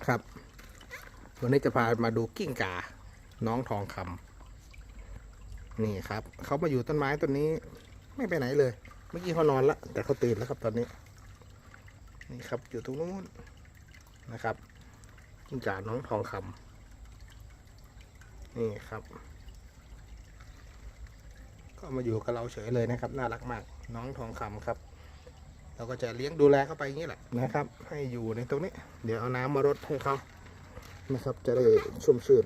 ครับวันนี้จะพามาดูกิ้งก่าน้องทองคำนี่ครับเขามาอยู่ต้นไม้ต้นนี้ไม่ไปไหนเลย เมื่อกี้เขานอนละแต่เขาตื่นแล้วครับตอนนี้นี่ครับอยู่ตรงนู้นนะครับกิ้งก่าน้องทองคำนี่ครับก็มาอยู่กับเราเฉยเลยนะครับน่ารักมากน้องทองคำครับเราก็จะเลี้ยงดูแลเข้าไปอย่างนี้แหละนะครับให้อยู่ในตรงนี้เดี๋ยวเอาน้ำมารดให้เขานะครับจะได้ชุ่มชื่น